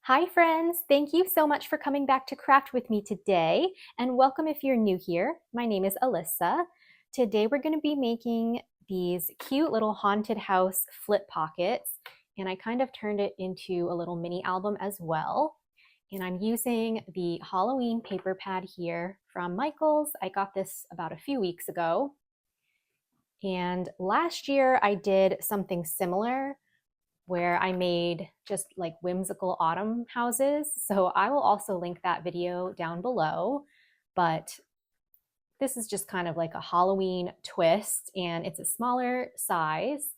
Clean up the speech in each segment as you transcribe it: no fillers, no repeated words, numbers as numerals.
Hi friends, thank you so much for coming back to craft with me today, and welcome if you're new here. My name is Alyssa. Today we're going to be making these cute little haunted house flip pockets, and I kind of turned it into a little mini album as well. And I'm using the Halloween paper pad here from Michaels. I got this about a few weeks ago. And last year I did something similar where I made just like whimsical autumn houses. So I will also link that video down below. But this is just kind of like a Halloween twist, and it's a smaller size.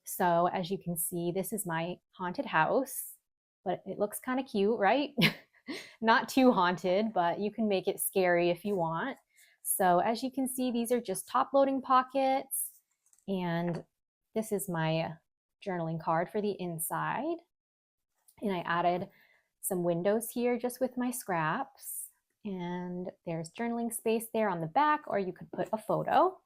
So as you can see, this is my haunted house, but it looks kind of cute, right? Not too haunted, but you can make it scary if you want. So as you can see, these are just top loading pockets, and this is my journaling card for the inside. And I added some windows here just with my scraps. And there's journaling space there on the back, or you could put a photo.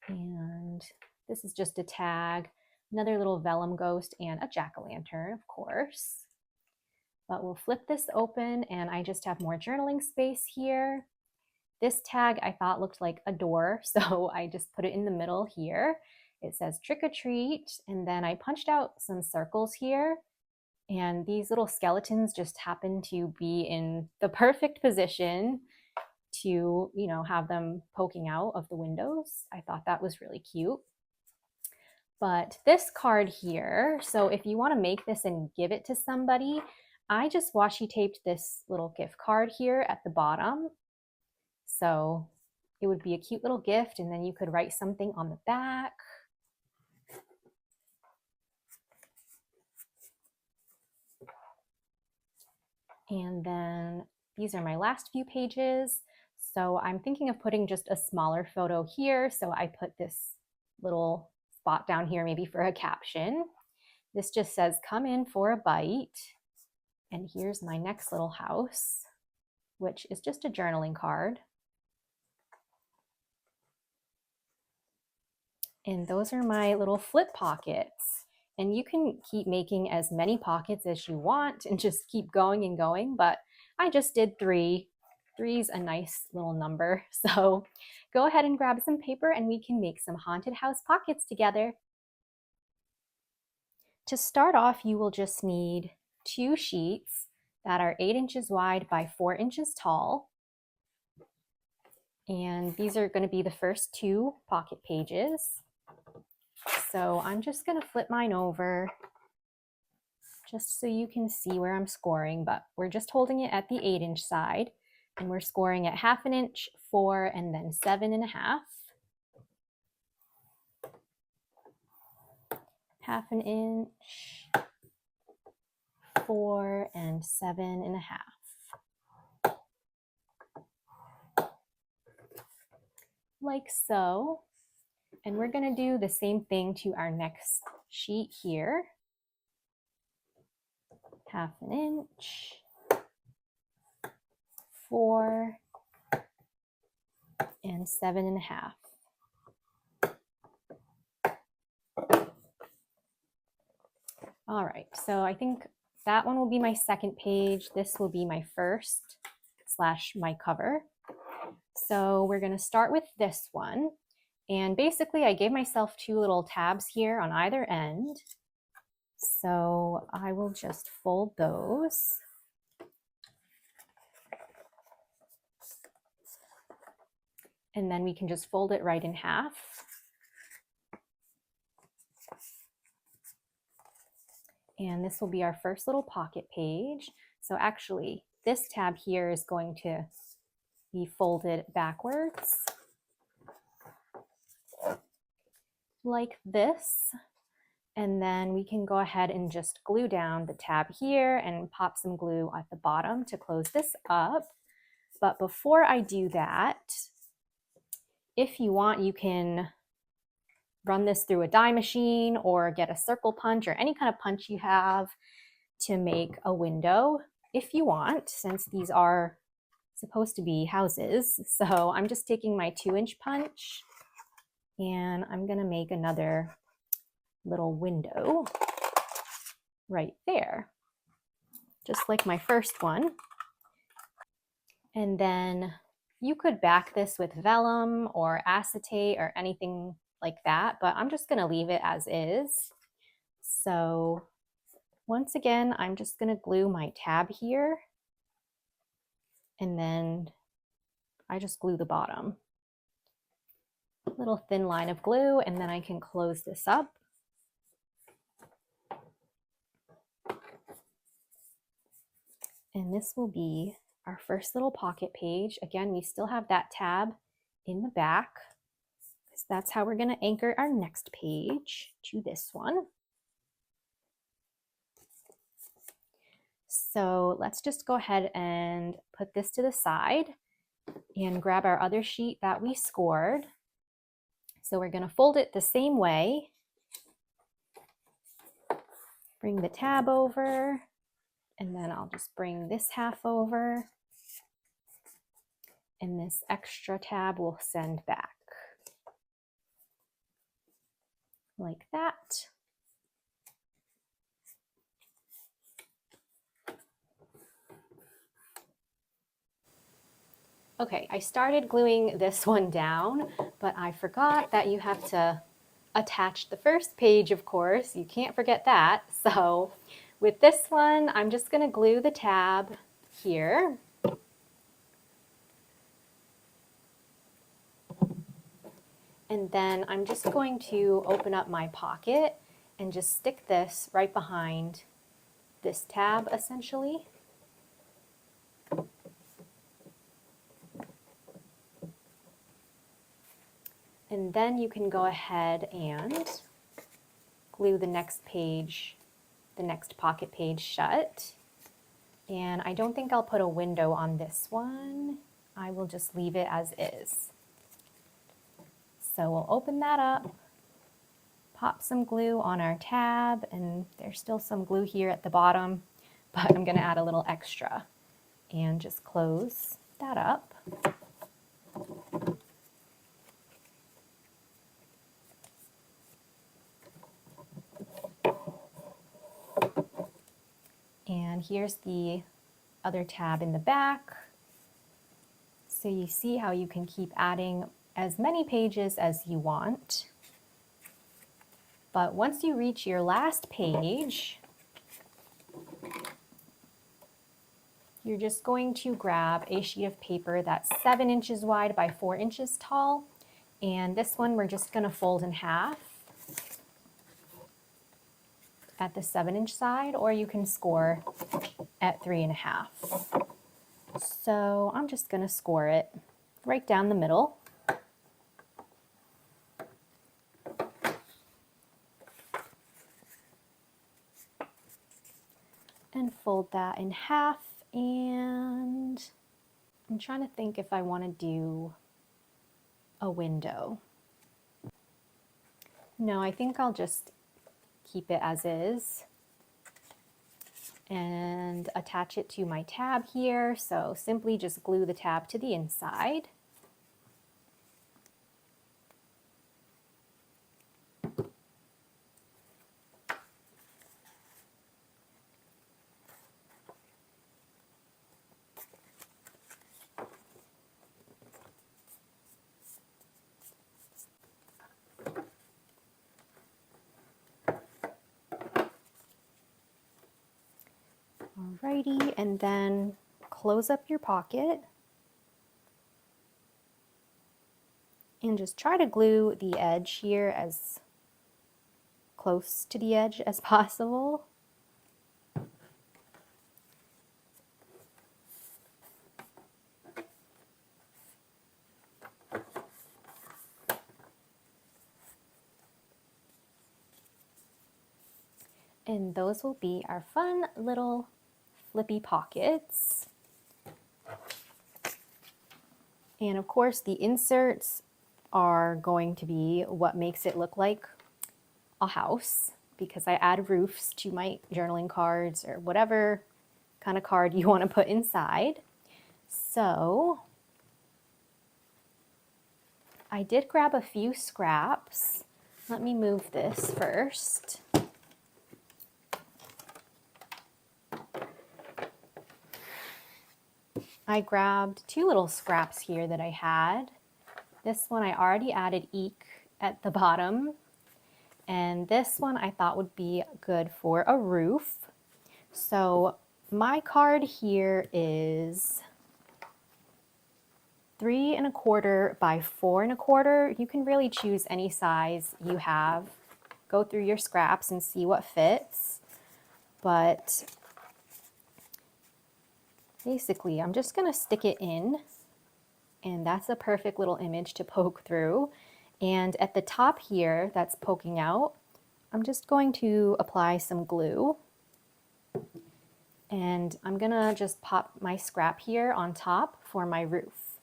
And this is just a tag, another little vellum ghost, and a jack-o'-lantern, of course. But we'll flip this open, and I just have more journaling space here. This tag I thought looked like a door, so I just put it in the middle here. It says trick or treat, and then I punched out some circles here, and these little skeletons just happen to be in the perfect position to, have them poking out of the windows. I thought that was really cute. But this card here, so if you want to make this and give it to somebody, I just washi taped this little gift card here at the bottom. So it would be a cute little gift, and then you could write something on the back. And then these are my last few pages. So I'm thinking of putting just a smaller photo here. So I put this little spot down here maybe for a caption. This just says, "Come in for a bite." And here's my next little house, which is just a journaling card. And those are my little flip pockets. And you can keep making as many pockets as you want and just keep going and going, but I just did 3. 3's a nice little number. So go ahead and grab some paper and we can make some haunted house pockets together. To start off, you will just need 2 sheets that are 8 inches wide by 4 inches tall. And these are going to be the first 2 pocket pages. So I'm just going to flip mine over just so you can see where I'm scoring, but we're just holding it at the 8-inch side, and we're scoring at 1/2 inch, 4, and then 7.5. 1/2 inch, 4, and 7.5. Like so. And we're going to do the same thing to our next sheet here. 1/2 inch, 4, and 7.5. All right, so I think that one will be my second page. This will be my first / my cover. So we're going to start with this one. And basically I gave myself 2 little tabs here on either end. So I will just fold those. And then we can just fold it right in half. And this will be our first little pocket page. So actually this tab here is going to be folded backwards, like this. And then we can go ahead and just glue down the tab here and pop some glue at the bottom to close this up. But before I do that, if you want, you can run this through a die machine or get a circle punch or any kind of punch you have to make a window if you want, since these are supposed to be houses. So I'm just taking my 2-inch punch, and I'm going to make another little window right there, just like my first one. And then you could back this with vellum or acetate or anything like that, but I'm just gonna leave it as is. So once again, I'm just gonna glue my tab here, and then I just glue the bottom. Little thin line of glue, and then I can close this up. And this will be our first little pocket page. Again, we still have that tab in the back, because that's how we're going to anchor our next page to this one. So let's just go ahead and put this to the side and grab our other sheet that we scored. So we're going to fold it the same way. Bring the tab over, and then I'll just bring this half over, and this extra tab will send back like that. Okay, I started gluing this one down, but I forgot that you have to attach the first page, of course. You can't forget that. So with this one, I'm just going to glue the tab here. And then I'm just going to open up my pocket and just stick this right behind this tab, essentially. And then you can go ahead and glue the next page, the next pocket page shut. And I don't think I'll put a window on this one. I will just leave it as is. So we'll open that up, pop some glue on our tab, and there's still some glue here at the bottom, but I'm going to add a little extra and just close that up. And here's the other tab in the back. So you see how you can keep adding as many pages as you want. But once you reach your last page, you're just going to grab a sheet of paper that's 7 inches wide by 4 inches tall. And this one we're just going to fold in half at the 7-inch side, or you can score at 3.5. So I'm just going to score it right down the middle. And fold that in half, and I'm trying to think if I want to do a window. No, I think I'll just keep it as is and attach it to my tab here. So simply just glue the tab to the inside. Alrighty, and then close up your pocket and just try to glue the edge here as close to the edge as possible. And those will be our fun little flippy pockets. And of course, the inserts are going to be what makes it look like a house, because I add roofs to my journaling cards or whatever kind of card you want to put inside. So I did grab a few scraps Let me move this first. I grabbed two little scraps here that I had. This one I already added eek at the bottom, and this one I thought would be good for a roof. So my card here is 3 1/4 by 4 1/4. You can really choose any size you have. Go through your scraps and see what fits. But basically, I'm just going to stick it in, and that's a perfect little image to poke through. And at the top here that's poking out, I'm just going to apply some glue. And I'm going to just pop my scrap here on top for my roof.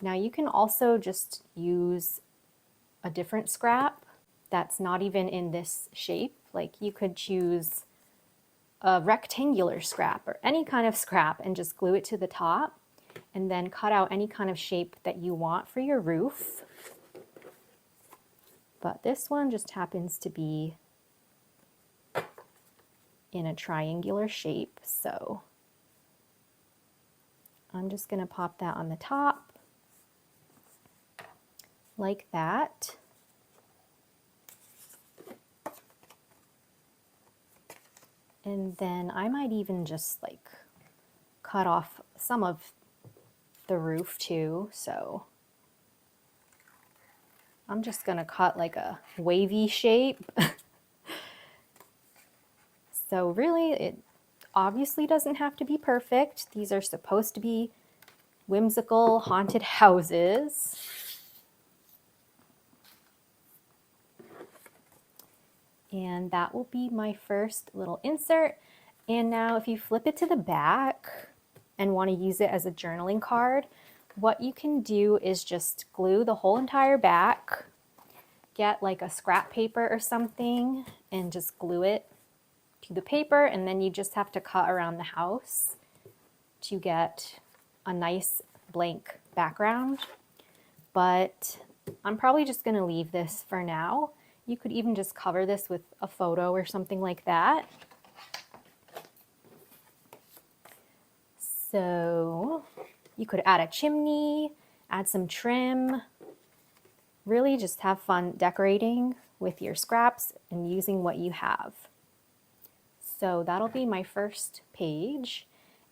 Now you can also just use a different scrap that's not even in this shape. Like you could choose a rectangular scrap or any kind of scrap and just glue it to the top and then cut out any kind of shape that you want for your roof. But this one just happens to be in a triangular shape, so I'm just going to pop that on the top like that. And then I might even just like cut off some of the roof too. So I'm just gonna cut like a wavy shape. So really, it obviously doesn't have to be perfect. These are supposed to be whimsical haunted houses. And that will be my first little insert. And now if you flip it to the back and want to use it as a journaling card, what you can do is just glue the whole entire back, get like a scrap paper or something and just glue it to the paper, and then you just have to cut around the house to get a nice blank background. But I'm probably just going to leave this for now. You could even just cover this with a photo or something like that. So you could add a chimney, add some trim, really just have fun decorating with your scraps and using what you have. So that'll be my first page.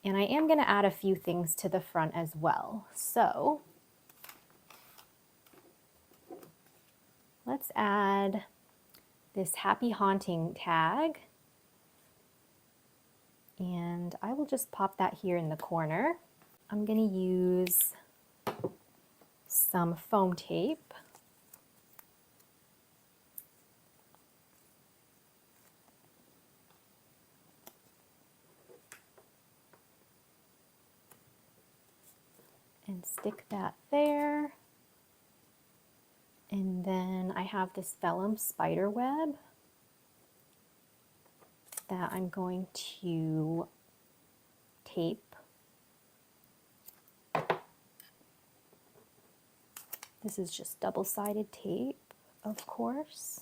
And I am going to add a few things to the front as well. So let's add this happy haunting tag. And I will just pop that here in the corner. I'm going to use some foam tape. And stick that there. And then I have this vellum spider web that I'm going to tape. This is just double-sided tape, of course.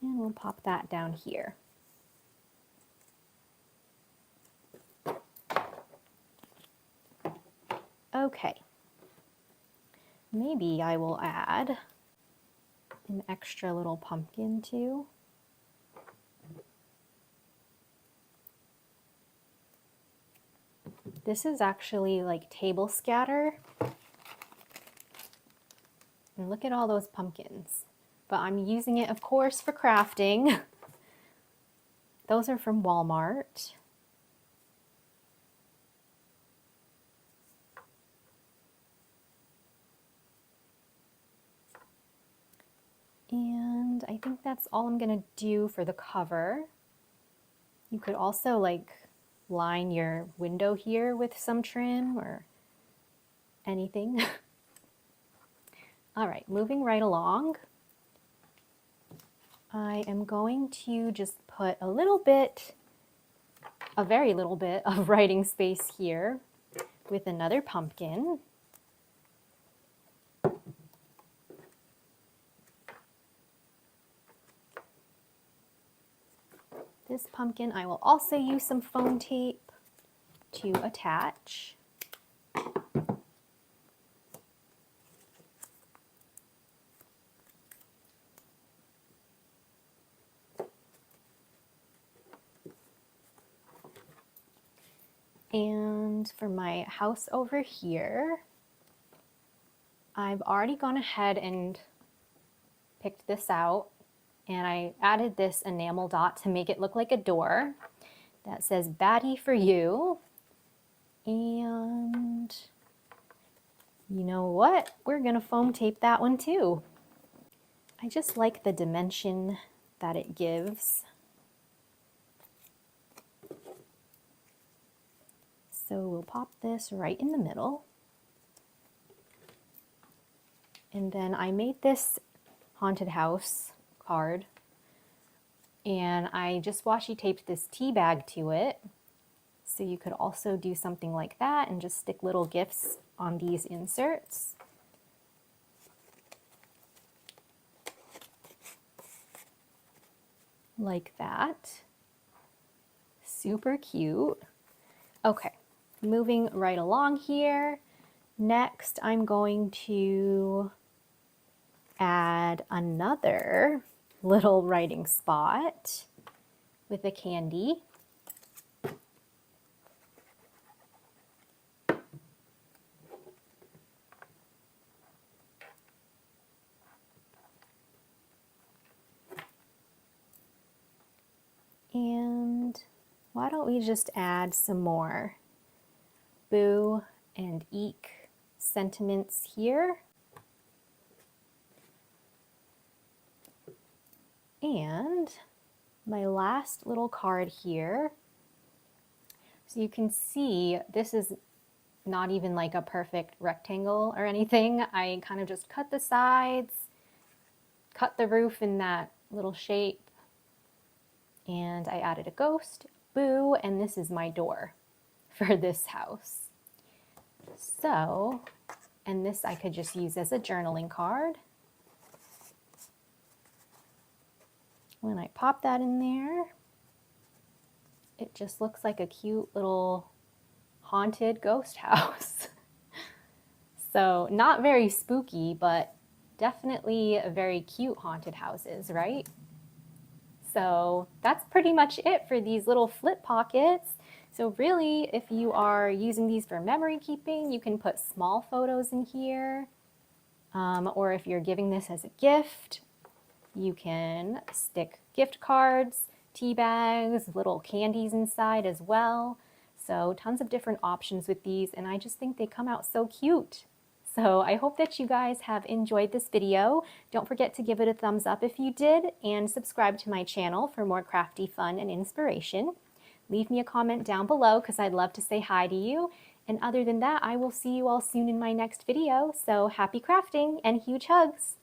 And we'll pop that down here. Okay. Maybe I will add an extra little pumpkin too. This is actually like table scatter. And look at all those pumpkins. But I'm using it, of course, for crafting. Those are from Walmart. And I think that's all I'm gonna do for the cover. You could also like line your window here with some trim or anything. All right, moving right along. I am going to just put a little bit, a very little bit of writing space here with another pumpkin. This pumpkin, I will also use some foam tape to attach. And for my house over here, I've already gone ahead and picked this out, and I added this enamel dot to make it look like a door that says "Baddie for you." And you know what? We're gonna foam tape that one too. I just like the dimension that it gives. So we'll pop this right in the middle. And then I made this haunted house card, and I just washi taped this tea bag to it. So you could also do something like that and just stick little gifts on these inserts. Like that. Super cute. Okay, moving right along here. Next, I'm going to add another little writing spot with a candy. And why don't we just add some more boo and eek sentiments here. And my last little card here. So you can see this is not even like a perfect rectangle or anything. I kind of just cut the sides, cut the roof in that little shape, and I added a ghost, boo, and this is my door for this house. So, and this I could just use as a journaling card. When I pop that in there, it just looks like a cute little haunted ghost house. So not very spooky, but definitely a very cute haunted houses, right? So that's pretty much it for these little flip pockets. So really, if you are using these for memory keeping, you can put small photos in here. Or if you're giving this as a gift, you can stick gift cards, tea bags, little candies inside as well. So tons of different options with these, and I just think they come out so cute. So I hope that you guys have enjoyed this video. Don't forget to give it a thumbs up if you did, and subscribe to my channel for more crafty fun and inspiration. Leave me a comment down below because I'd love to say hi to you. And other than that, I will see you all soon in my next video. So happy crafting and huge hugs!